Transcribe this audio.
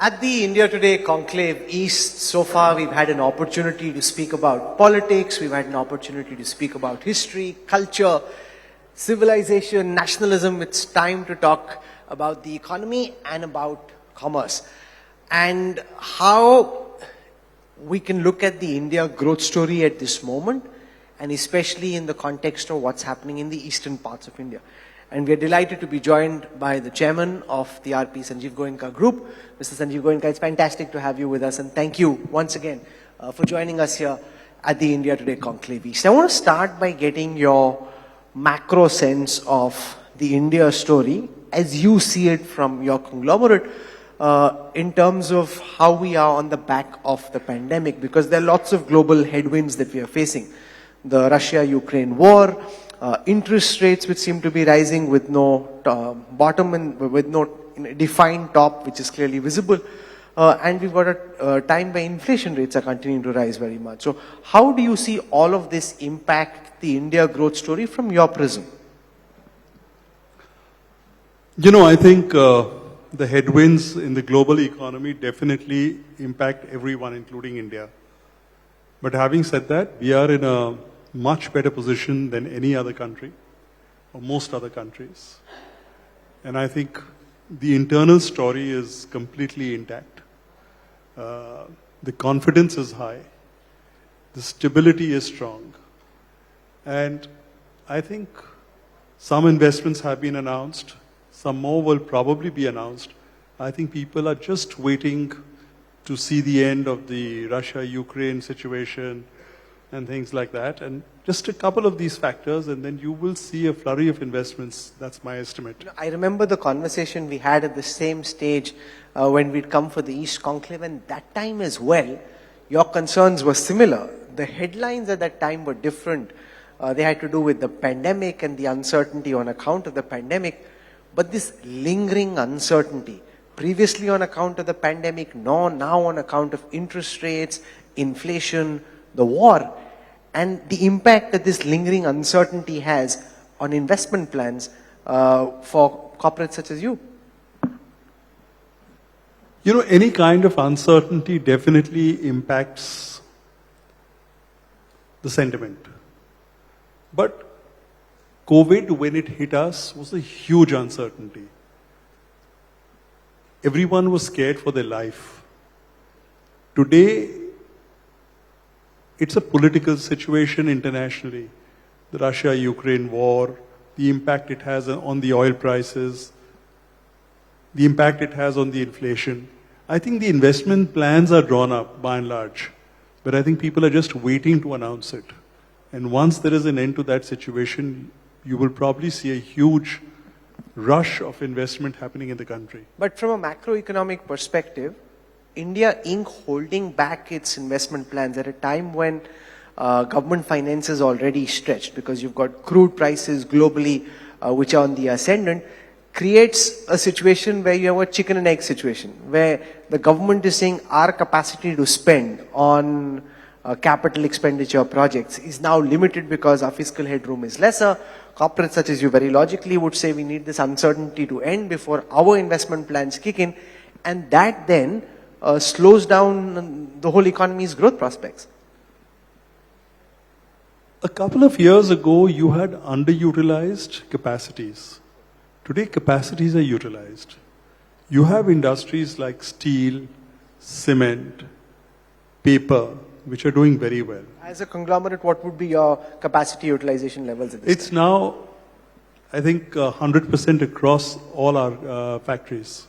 At the India Today Conclave East, so far we've had an opportunity to speak about politics, we've had an opportunity to speak about history, culture, civilization, nationalism. It's time to talk about the economy and about commerce. And how we can look at the India growth story at this moment, and especially in the context of what's happening in the eastern parts of India. And we are delighted to be joined by the chairman of the Sanjiv Goenka Group, Mr. Sanjiv Goenka. It's fantastic to have you with us, and thank you once again for joining us here at the India Today Conclave East. I want to start by getting your macro sense of the India story as you see it from your conglomerate in terms of how we are on the back of the pandemic, because there are lots of global headwinds that we are facing. The Russia-Ukraine war, interest rates which seem to be rising with no bottom and with no defined top which is clearly visible, and we've got a time where inflation rates are continuing to rise very much. So how do you see all of this impact the India growth story from your prism? I think the headwinds in the global economy definitely impact everyone, including India. But having said that, we are in a much better position than any other country, or most other countries. And I think the internal story is completely intact. The confidence is high. The stability is strong. And I think some investments have been announced. Some more will probably be announced. I think people are just waiting to see the end of the Russia-Ukraine situation and things like that. And just a couple of these factors, and then you will see a flurry of investments. That's my estimate. I remember the conversation we had at the same stage when we'd come for the East Conclave, and that time as well, your concerns were similar. The headlines at that time were different. They had to do with the pandemic and the uncertainty on account of the pandemic. But this lingering uncertainty, previously on account of the pandemic, now on account of interest rates, inflation, the war, and the impact that this lingering uncertainty has on investment plans for corporates such as you. Any kind of uncertainty definitely impacts the sentiment. But COVID, when it hit us, was a huge uncertainty. Everyone was scared for their life. Today, it's a political situation internationally. The Russia-Ukraine war, the impact it has on the oil prices, the impact it has on the inflation. I think the investment plans are drawn up by and large, but I think people are just waiting to announce it. And once there is an end to that situation, you will probably see a huge rush of investment happening in the country. But from a macroeconomic perspective, India Inc. holding back its investment plans at a time when government finance is already stretched, because you've got crude prices globally which are on the ascendant, creates a situation where you have a chicken and egg situation, where the government is saying our capacity to spend on capital expenditure projects is now limited because our fiscal headroom is lesser. Corporates such as you very logically would say we need this uncertainty to end before our investment plans kick in, and that then slows down the whole economy's growth prospects. A couple of years ago, you had underutilized capacities. Today, capacities are utilized. You have industries like steel, cement, paper, which are doing very well. As a conglomerate, what would be your capacity utilization levels at this It's now, I think, 100% across all our factories.